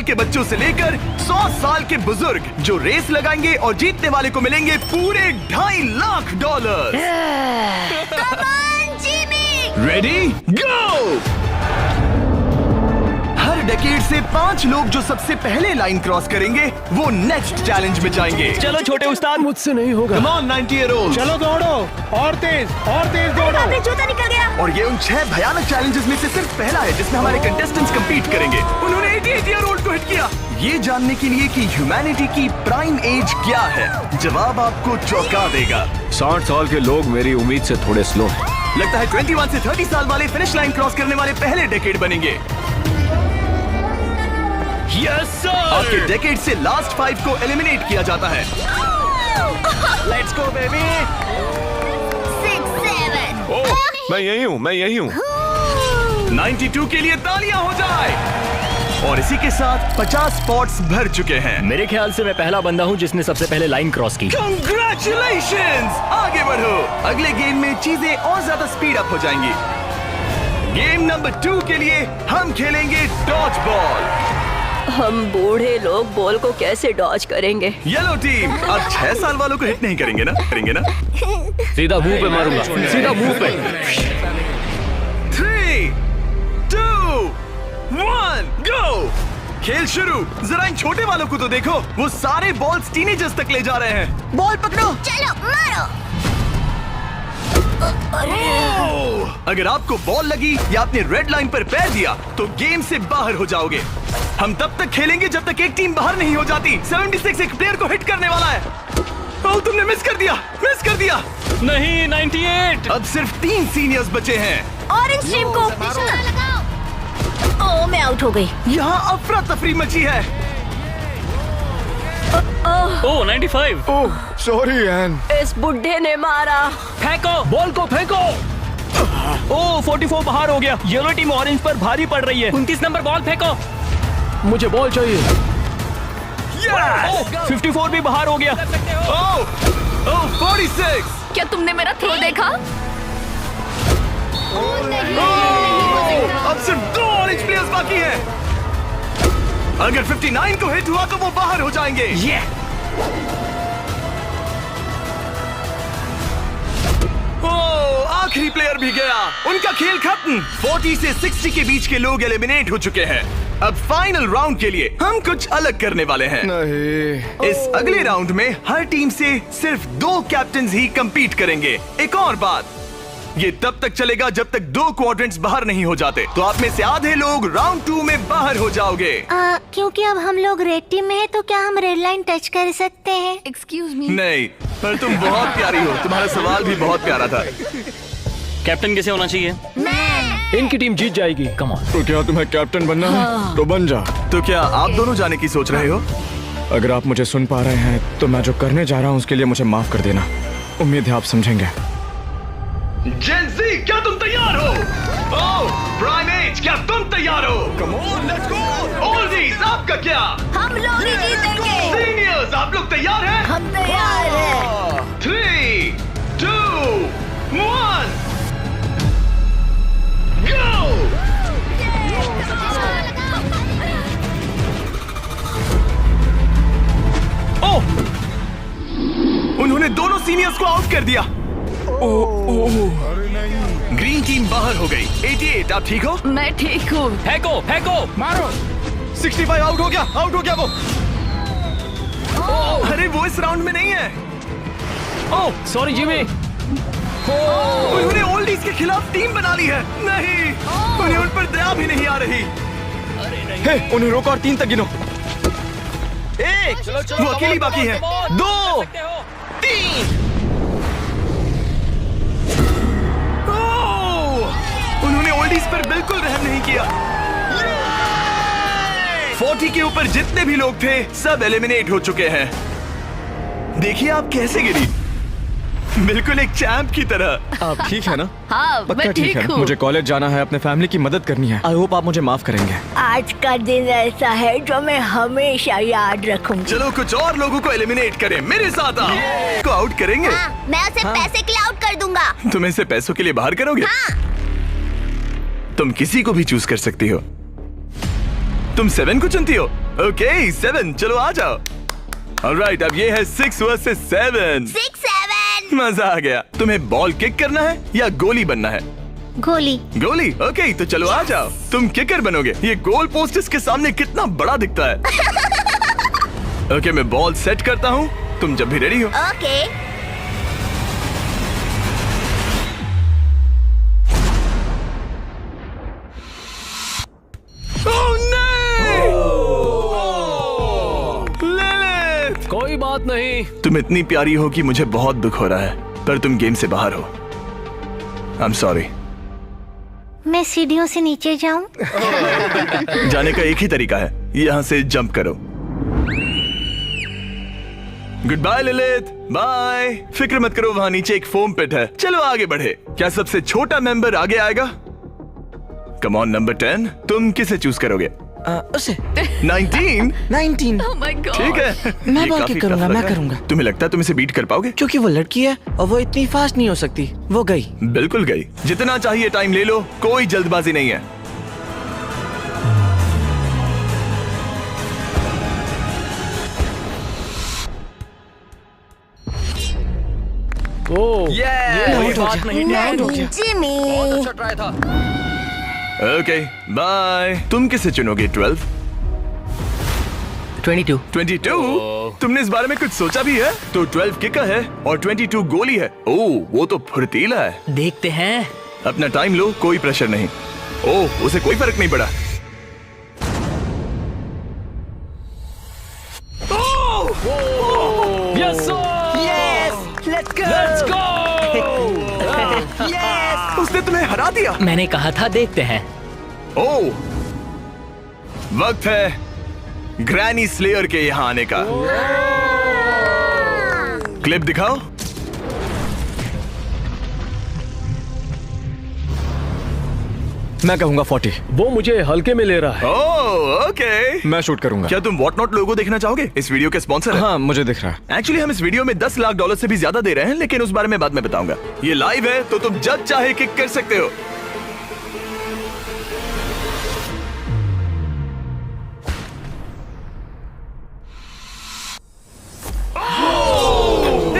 साल के बच्चों से लेकर 100 साल के बुजुर्ग जो रेस लगाएंगे और जीतने वाले को मिलेंगे पूरे $2.5 लाख। Ready go. हर डेकेड से 5 लोग जो सबसे पहले लाइन क्रॉस करेंगे वो नेक्स्ट चैलेंज में जाएंगे। चलो छोटे उस्ताद, मुझसे नहीं होगा। Come on 90-year-olds। चलो दौड़ो और तेज दौड़ो। जूता निकल गया। और ये उन 6 भयानक चैलेंजेस में से सिर्फ पहला है जिसमें हमारे कंटेस्टेंट्स कंपीट करेंगे। उन्होंने 88-year-old को हिट किया। ये जानने के लिए कि ह्यूमैनिटी की प्राइम एज क्या है, जवाब आपको चौंका देगा। 60 साल के लोग मेरी उम्मीद से थोड़े स्लो हैं। लगता है 21 से 30 साल वाले फिनिश लाइन क्रॉस करने वाले पहले डेकेड बनेंगे। Yes sir. आपके डेकेड से लास्ट 5 को एलिमिनेट किया जाता है। Let's go baby. 6, 7। ओह, मैं यही हूँ। 92 के लिए तालियां हो जाए। और इसी के साथ 50 स्पॉट्स भर चुके हैं। मेरे ख्याल से मैं पहला बंदा हूँ जिसने सबसे पहले लाइन क्रॉस की। Congratulations! आगे बढ़ो। अगले गेम में चीजें और ज्यादा स्पीड अप हो जाएंगी। गेम नंबर 2 के लिए हम खेलेंगे डॉज बॉल। हम बूढ़े लोग बॉल को कैसे डॉज करेंगे? येलो टीम अब 6 साल वालों को हिट नहीं करेंगे ना? सीधा मुंह पे मारूंगा, सीधा मुंह पे। 3, 2, 1, गो। खेल शुरू। जरा इन छोटे वालों को तो देखो, वो सारे बॉल्स टीनेजर्स तक ले जा रहे हैं। बॉल पकड़ो। चलो मारो। अगर आपको बॉल लगी या आपने रेड लाइन पर पैर दिया तो गेम से बाहर हो जाओगे। हम तब तक खेलेंगे जब तक एक टीम बाहर नहीं हो जाती। 76 एक प्लेयर को हिट करने वाला है। ओह, तुमने मिस कर दिया। नहीं, 98। अब सिर्फ 3 सीनियर्स बचे हैं। ऑरेंज टीम को निशाना लगाओ। ओह, मैं आउट हो गई। यहाँ अफरा तफरी मची है। ओह 95। ओह, सॉरी एन। इस बुड्ढे ने मारा। फेंको, बॉल को फेंको। ओह 44 बाहर हो गया। येलो टीम ऑरेंज पर भारी पड़ रही है। 29 नंबर बॉल फेंको। मुझे बॉल चाहिए। Yes! 54 भी बाहर हो गया। ओह 46। क्या तुमने मेरा थ्रो देखा? अब सिर्फ 2 ऑरेंज प्लेयर्स बाकी हैं। अगर 59 को हिट हुआ तो वो बाहर हो जाएंगे। ओह, आखिरी प्लेयर भी गया। उनका खेल खत्म। 40 से 60 के बीच के लोग एलिमिनेट हो चुके हैं। अब फाइनल राउंड के लिए हम कुछ अलग करने वाले हैं। नहीं। इस अगले राउंड में हर टीम से सिर्फ 2 कैप्टन्स ही कंपीट करेंगे। एक और बात, ये तब तक चलेगा जब तक 2 क्वाड्रेंट्स बाहर नहीं हो जाते। तो आप में से आधे लोग राउंड 2 में बाहर हो जाओगे। क्योंकि अब हम लोग रेड टीम में है तो क्या हम रेड लाइन टच कर सकते हैं? Excuse me. नहीं, पर तुम बहुत प्यारी हो। तुम्हारा सवाल भी बहुत प्यारा था। कैप्टन कैसे होना चाहिए? इनकी टीम जीत जाएगी। Come on. तो क्या तुम्हें कैप्टन बनना है? तो बन जा। तो क्या आप दोनों जाने की सोच रहे हो? अगर आप मुझे सुन पा रहे हैं तो मैं जो करने जा रहा हूँ उसके लिए मुझे माफ कर देना। उम्मीद है आप समझेंगे। जेन ज़ी, क्या तुम तैयार हो? ओह, प्राइम एज, क्या तुम तैयार हो? Come on, let's go. Oldies, आपका क्या? हम लोग ही जीतेंगे। सीनियर्स, आप लोग तैयार हैं? हम तैयार हैं। 3, 2, 1, गो। ओह, उन्होंने दोनों सीनियर्स को आउट कर दिया। ग्रीन टीम बाहर हो गई। 88, आप ठीक हो? मैं ठीक हूँ। फेंको। मारो। 65 आउट हो गया वो। अरे वो इस राउंड में नहीं है। Oh sorry Jimmy. उन्होंने ओल्डीज के खिलाफ टीम बना ली है। नहीं, उन्हें उन पर दया भी नहीं आ रही। हे, उन्हें रोको और 3 तक गिनो। 1, वो अकेली बाकी है। 2, 3। उन्होंने ओल्डीज पर बिल्कुल रहम नहीं किया। 40 के ऊपर जितने भी लोग थे सब एलिमिनेट हो चुके हैं। देखिए आप कैसे गिरी, बिल्कुल एक चैंप की तरह। आप ठीक है ना? हाँ, पक्का मैं ठीक है। हूँ। मुझे कॉलेज जाना है, अपने फैमिली की मदद करनी है। आई होप आप मुझे माफ करेंगे। आज का दिन ऐसा है जो मैं हमेशा याद रखूंगी। चलो कुछ और लोगों को एलिमिनेट करें। मेरे साथ आओ। को आउट करेंगे। मैं उसे पैसे के लिए आउट कर दूंगा। तुम इसे पैसों के लिए बाहर करोगे? तुम किसी को भी चूज कर सकती हो। तुम 7 को चुनती हो? ओके 7, चलो आ जाओ। ऑलराइट, अब ये है 6 वर्सेस 7। 6-7 मजा आ गया। तुम्हें बॉल किक करना है या गोली बनना है? गोली। गोली? ओके, तो चलो आ जाओ। तुम किकर बनोगे। ये गोल पोस्ट इसके सामने कितना बड़ा दिखता है। ओके, मैं बॉल सेट करता हूँ, तुम जब भी रेडी हो। ओके। ओह नहीं! लिलिथ! कोई बात नहीं। तुम इतनी प्यारी हो कि मुझे बहुत दुख हो रहा है, पर तुम गेम से बाहर हो। I am sorry. मैं सीढ़ियों से नीचे जाऊं? जाने का एक ही तरीका है, यहाँ से जंप करो। Goodbye Lilith, bye. फिक्र मत करो, वहाँ नीचे एक फोम पिट है। चलो आगे बढ़े। क्या सबसे छोटा मेंबर आगे आएगा? कम ऑन नंबर 10, तुम किसे चूज करोगे? उसे 19? 19। Oh my God. ठीक है। मैं ये बॉल काफी किक करूंगा, tough मैं लग रहा है। करूंगा। तुम्हें लगता है तुम इसे बीट कर पाओगे? क्योंकि वो लड़की है और वो इतनी फास्ट नहीं हो सकती। वो गई। बिल्कुल गई। जितना चाहिए टाइम ले लो, कोई जल्दबाजी नहीं है। ओह Yeah! कोई बात नहीं। जिमी। अच्छा ट्राई था। Okay, bye. तुम किसे चुनोगे? 12? 22। 22? तुमने इस बारे में कुछ सोचा भी है? तो 12 किकर है और 22 गोली है। ओह, वो तो फुर्तीला है। देखते हैं। अपना टाइम लो, कोई प्रेशर नहीं। ओह, उसे कोई फर्क नहीं पड़ा। Yes let's let's go. उसने तुम्हें हरा दिया। मैंने कहा था देखते हैं। ओह, वक्त है ग्रैनी स्लेयर के यहाँ आने का। क्लिप दिखाओ। मैं कहूंगा 40। वो मुझे हल्के में ले रहा है। ओह, ओके। मैं शूट करूंगा। क्या तुम वॉट नॉट लोगो देखना चाहोगे? इस वीडियो के स्पॉन्सर है। हाँ, मुझे दिख रहा है। एक्चुअली हम इस वीडियो में $10 लाख से भी ज्यादा दे रहे हैं, लेकिन उस बारे में बाद में बताऊंगा। ये लाइव है, तो तुम जब चाहे किक कर सकते हो।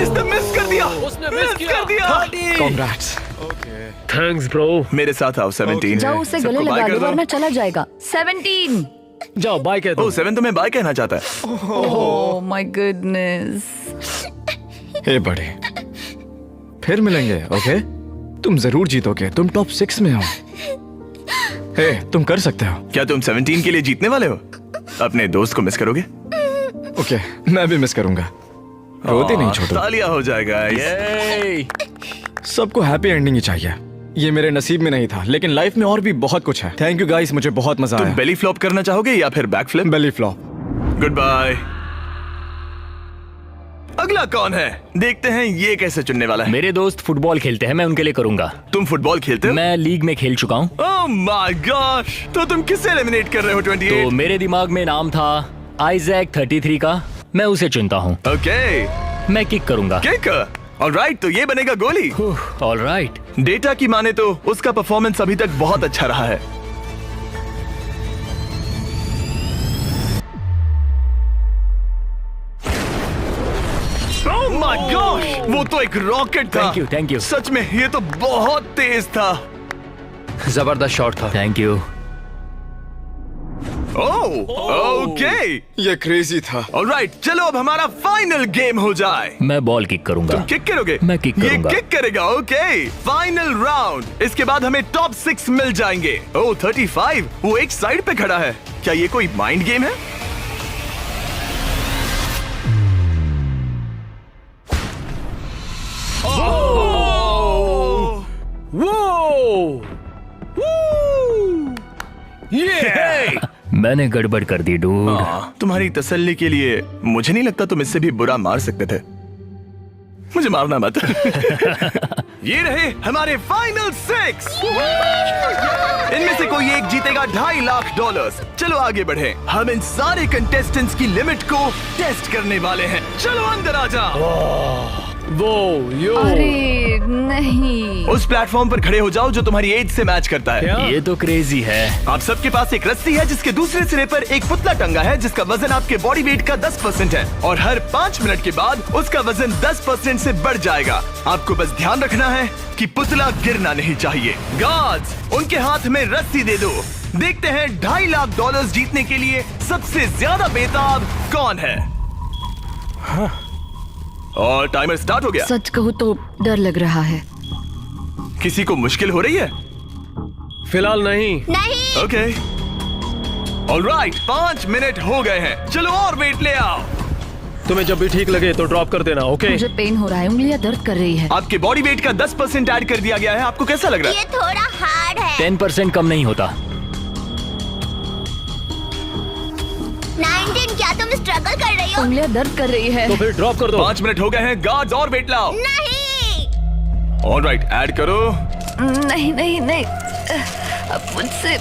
इसने मिस कर दिया। उसने मिस किया। कर दिया। Congrats। Thanks bro. मेरे साथ आओ। 17 जाओ है। उसे सबको गले बाय लगा कर दो दो। वरना चला जाएगा। 17. जाओ बाय कह दो। ओह, 7 तुम्हें बाय कहना चाहता है। Oh my goodness. हे बड़े, फिर मिलेंगे। ओके, तुम जरूर जीतोगे। तुम टॉप 6 में हो। हे, तुम कर सकते हो। क्या तुम 17 के लिए जीतने वाले हो? अपने दोस्त को मिस करोगे? ओके, मैं भी मिस करूंगा। रोते नहीं छोटू। तालियां हो जाएगा। ये सबको हैप्पी एंडिंग ही चाहिए। ये मेरे नसीब में नहीं था, लेकिन लाइफ में और भी बहुत कुछ है। थैंक यू गाइस, मुझे बहुत मजा तुम आया। बेली फ्लॉप करना चाहोगे या फिर back flip? Belly flop. Goodbye. अगला कौन है? देखते हैं ये कैसे चुनने वाला है। मेरे दोस्त फुटबॉल खेलते हैं, मैं उनके लिए करूंगा। तुम फुटबॉल खेलते हो? मैं लीग में खेल चुका हूँ। ओह माय गॉश, तो तुम किसे एलिमिनेट कर रहे हो? 28? तो मेरे दिमाग में नाम था आइजैक 33 का। मैं उसे चुनता हूँ। ओके, मैं किक करूंगा। किक। ऑलराइट, तो ये बनेगा गोली। ऑलराइट। डेटा की माने तो उसका परफॉर्मेंस अभी तक बहुत अच्छा रहा है। ओह माय गॉश, वो तो एक रॉकेट था। Thank you. सच में ये तो बहुत तेज था। जबरदस्त शॉट था। Thank you. Oh, okay. ये क्रेजी था। ऑलराइट, चलो अब हमारा फाइनल गेम हो जाए। मैं बॉल किक करूंगा। तुम किक करोगे? मैं किक करूंगा। ये किक करेगा। Okay, final round. इसके बाद हमें टॉप 6 मिल जाएंगे। ओह 35, वो एक साइड पे खड़ा है। क्या ये कोई माइंड गेम है? मैंने गड़बड़ कर दी डूड। तुम्हारी तसल्ली के लिए मुझे नहीं लगता तुम इससे भी बुरा मार सकते थे। मुझे मारना मत। ये रहे हमारे फाइनल 6। इनमें से कोई एक जीतेगा $2.5 लाख। चलो आगे बढ़े। हम इन सारे कंटेस्टेंट्स की लिमिट को टेस्ट करने वाले हैं। चलो अंदर आ जाओ। वो यो अरे नहीं। उस प्लेटफॉर्म पर खड़े हो जाओ जो तुम्हारी एज से मैच करता है। क्या? ये तो क्रेजी है। आप सबके पास एक रस्सी है जिसके दूसरे सिरे पर एक पुतला टंगा है जिसका वजन आपके बॉडी वेट का 10% है और हर 5 मिनट के बाद उसका वजन 10% से बढ़ जाएगा। आपको बस ध्यान रखना है कि पुतला गिरना नहीं चाहिए। गार्ड्स, उनके हाथ में रस्सी दे दो। देखते हैं $2.5 लाख जीतने के लिए सबसे ज्यादा बेताब कौन है। और टाइमर स्टार्ट हो गया। सच कहूँ तो डर लग रहा है। किसी को मुश्किल हो रही है? फिलहाल नहीं। नहीं। ओके ऑलराइट, 5 मिनट हो गए हैं। चलो और वेट ले आओ। तुम्हें जब भी ठीक लगे तो ड्रॉप कर देना, ओके? मुझे पेन हो रहा है, उंगलियां दर्द कर रही है। आपके बॉडी वेट का 10% ऐड कर दिया गया है। आपको कैसा लग रहा है? ये थोड़ा हार्ड है। 10% कम नहीं होता। 19, क्या तुम स्ट्रगल कर रही हो? उंगलियां दर्द कर रही है। तो फिर ड्रॉप कर दो। 5 मिनट हो गए हैं। गार्ड्स और वेट लाओ। नहीं। ऑलराइट, ऐड करो। नहीं नहीं नहीं, अब मुझसे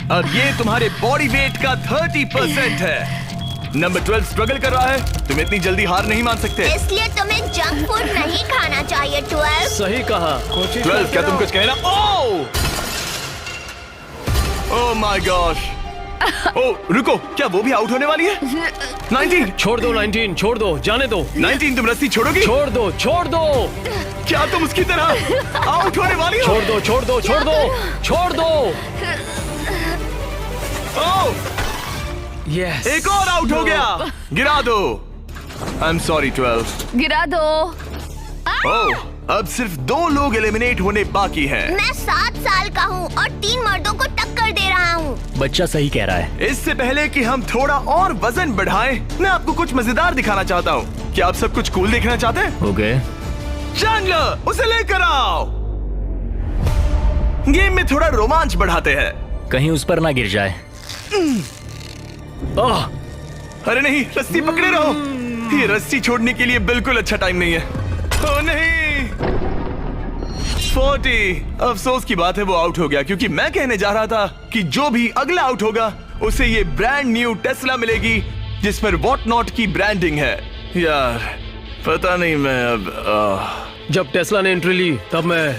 अब ये तुम्हारे बॉडी वेट का 30% है। नंबर 12 स्ट्रगल कर रहा है। तुम इतनी जल्दी हार नहीं मान सकते। इसलिए तुम्हें जंक फूड नहीं खाना चाहिए। 12। सही कहा। 12, क्या तुम कुछ कहना? Oh my gosh. ओह रुको, क्या वो भी आउट होने वाली है? 19 छोड़ दो 19, छोड़ दो, जाने दो। 19, तुम रस्सी छोड़ोगी? छोड़ दो, छोड़ दो, क्या तुम उसकी तरह आउट होने वाली हो? छोड़ दो, छोड़ दो, छोड़ दो, छोड़ दो। ओह, यस। एक और आउट हो गया। गिरा दो। I am sorry 12। गिरा दो। ओह, अब सिर्फ 2 लोग एलिमिनेट होने बाकी हैं। मैं 7 साल का हूँ और 3 मर्दों को टक्कर दे रहा हूँ। बच्चा सही कह रहा है। इससे पहले कि हम थोड़ा और वजन बढ़ाएं, मैं आपको कुछ मजेदार दिखाना चाहता हूँ। क्या आप सब कुछ कूल देखना चाहते हैं? ओके। चैंडलर, उसे लेकर आओ। गेम में थोड़ा रोमांच बढ़ाते हैं। कहीं उस पर ना गिर जाए। अरे नहीं, रस्सी पकड़े रहो। ये रस्सी छोड़ने के लिए बिल्कुल अच्छा टाइम नहीं है। ओह नहीं, 40। अफसोस की बात है वो आउट हो गया, क्योंकि मैं कहने जा रहा था कि जो भी अगला आउट होगा उसे ये ब्रांड न्यू टेस्ला मिलेगी जिस पर वॉट नॉट की ब्रांडिंग है। यार पता नहीं, मैं अब जब टेस्ला ने एंट्री ली तब मैं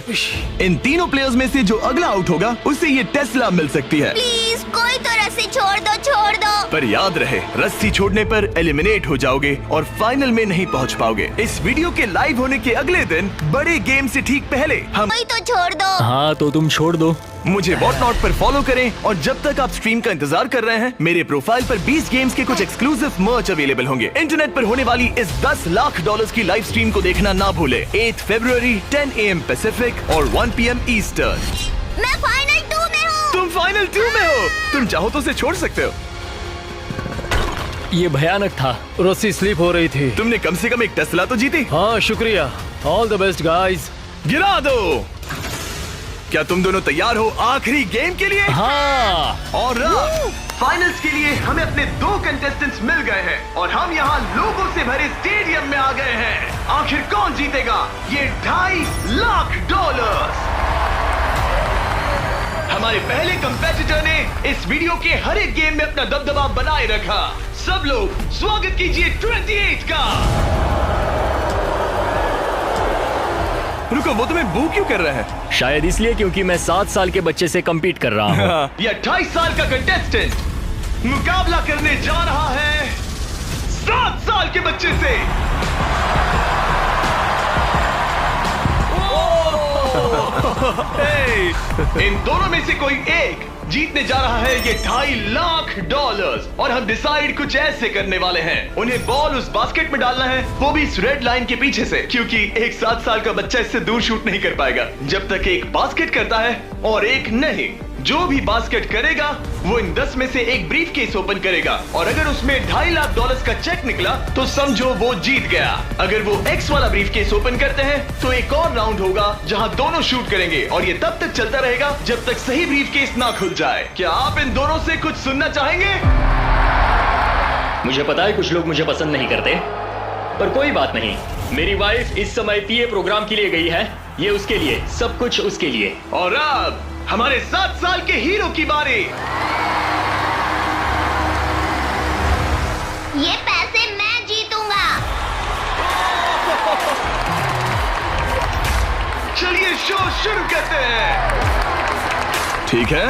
इन तीनों प्लेयर्स में से जो अगला आउट होगा उसे ये टेस्ला मिल सकती है। प्लीज कोई तो रस्सी छोड़ दो, छोड़ दो। पर याद रहे, रस्सी छोड़ने पर एलिमिनेट हो जाओगे और फाइनल में नहीं पहुंच पाओगे। इस वीडियो के लाइव होने के अगले दिन बड़े गेम से ठीक पहले हम कोई तो छोड़ दो। हाँ तो तुम छोड़ दो। मुझे वॉटनॉट पर फॉलो करें और जब तक आप स्ट्रीम का इंतजार कर रहे हैं, मेरे प्रोफाइल पर 20 गेम्स के कुछ एक्सक्लूसिव मर्च अवेलेबल होंगे। इंटरनेट पर होने वाली इस $10 लाख की लाइव स्ट्रीम को देखना ना भूले। 8 फरवरी 10 AM पैसिफिक और 1 PM ईस्टर्न। मैं फाइनल 2 में हूँ। तुम फाइनल 2 में हो। तुम चाहो तो उसे छोड़ सकते हो। ये भयानक था। रस्सी स्लिप हो रही थी। तुमने कम से कम एक टेस्ला तो जीती। हाँ शुक्रिया। All the best guys. गिरा दो। क्या तुम दोनों तैयार हो आखिरी गेम के लिए? हाँ। और अब फाइनल्स के लिए हमें अपने 2 कंटेस्टेंट्स मिल गए हैं और हम यहाँ लोगों से भरे स्टेडियम में आ गए हैं। आखिर कौन जीतेगा ये $2.5 लाख? हमारे पहले कंपेटिटर ने इस वीडियो के हर एक गेम में अपना दबदबा बनाए रखा। सब लोग स्वागत कीजिए 28 का। रुको, वो तुम्हें बू क्यों कर रहा है? शायद इसलिए क्योंकि मैं 7 साल के बच्चे से कम्पीट कर रहा हूँ। ये 28 साल का कंटेस्टेंट मुकाबला करने जा रहा है 7 साल के बच्चे से। इन दोनों में से कोई एक जीतने जा रहा है ये $2.5 लाख और हम डिसाइड कुछ ऐसे करने वाले हैं। उन्हें बॉल उस बास्केट में डालना है, वो भी इस रेड लाइन के पीछे से, क्योंकि एक 7 साल का बच्चा इससे दूर शूट नहीं कर पाएगा जब तक एक बास्केट करता है और एक नहीं। जो भी बास्केट करेगा वो इन 10 में से एक ब्रीफ केस ओपन करेगा और अगर उसमें $2.5 लाख का चेक निकला तो समझो वो जीत गया। अगर वो एक्स वाला ब्रीफ केस ओपन करते हैं तो एक और राउंड होगा जहां दोनों शूट करेंगे और ये तब तक चलता रहेगा जब तक सही ब्रीफ केस ना खुल जाए। क्या आप इन दोनों से कुछ सुनना चाहेंगे? मुझे पता है कुछ लोग मुझे पसंद नहीं करते, पर कोई बात नहीं। मेरी वाइफ इस समय पीए प्रोग्राम के लिए गई है, ये उसके लिए, सब कुछ उसके लिए। और अब हमारे 7 साल के हीरो की बारी। ये पैसे मैं जीतूंगा। शुरू करते हैं। ठीक है,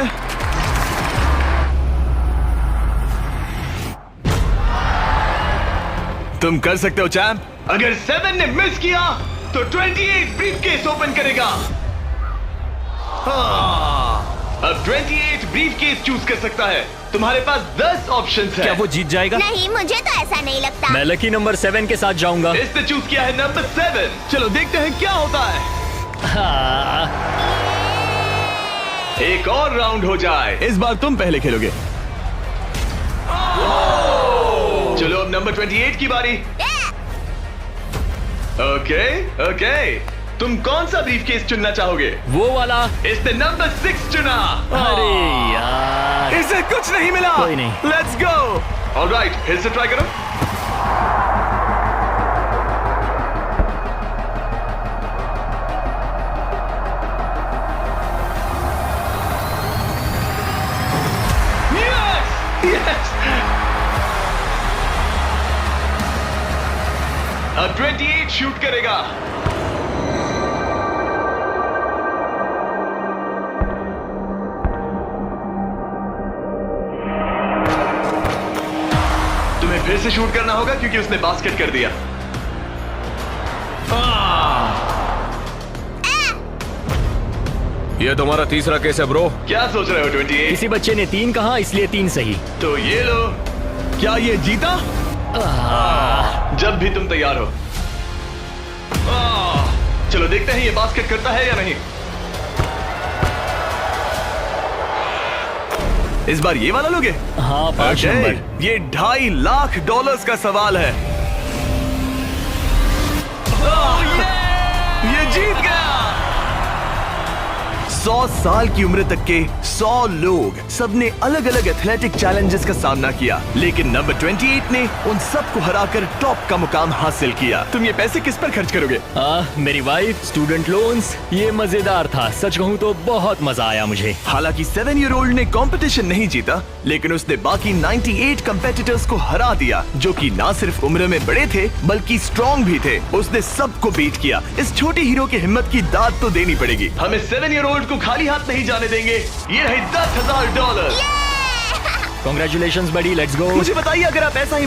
तुम कर सकते हो चैंप। अगर 7 ने मिस किया तो 28 ब्रीफकेस ओपन करेगा। हाँ, अब 28 ब्रीफकेस चूज कर सकता है। तुम्हारे पास 10 ऑप्शंस हैं। क्या वो जीत जाएगा? नहीं, मुझे तो ऐसा नहीं लगता। मैं लकी नंबर 7 के साथ जाऊंगा। इसने चूज किया है नंबर 7। चलो देखते हैं क्या होता है। हाँ, एक और राउंड हो जाए। इस बार तुम पहले खेलोगे। चलो अब नंबर 28 की बारी। ओके ओके, तुम कौन सा ब्रीफकेस चुनना चाहोगे? वो वाला। इसने नंबर 6 चुना। अरे यार, इसे कुछ नहीं मिला। कोई नहीं। Let's go. ऑलराइट, फिर से ट्राई करो। Yes! अब 28 शूट करेगा। तुम्हें फिर से शूट करना होगा क्योंकि उसने बास्केट कर दिया। ये तुम्हारा तीसरा केस है ब्रो। क्या सोच रहे हो 28? किसी बच्चे ने 3 कहा इसलिए 3 सही। तो ये लो। क्या ये जीता? जब भी तुम तैयार हो। चलो देखते हैं ये बास्केट करता है या नहीं। इस बार ये वाला लोगे? हाँ, 5 Okay, नंबर। ये $2.5 लाख का सवाल है। ये जीत गया। 100 साल की उम्र तक के 100 लोग, सबने अलग अलग एथलेटिक चैलेंजेस का सामना किया, लेकिन नंबर 28 ने उन सबको हराकर टॉप का मुकाम हासिल किया। तुम ये पैसे किस पर खर्च करोगे? मेरी वाइफ, स्टूडेंट लोन्स। ये मजेदार था, सच कहूँ तो बहुत मजा आया मुझे। हालांकि 7-year-old ने कंपटीशन नहीं जीता, लेकिन उसने बाकी 98 कंपेटिटर्स को हरा दिया, जो कि ना सिर्फ उम्र में बड़े थे बल्कि स्ट्रॉन्ग भी थे। उसने सबको बीट किया। इस छोटे हीरो की हिम्मत की दाद तो देनी पड़ेगी। हमें 7-year-old को खाली हाथ नहीं जाने देंगे। ये रहे $10,000। Congratulation buddy, let's go. मुझे बताइए, अगर आप ऐसा ही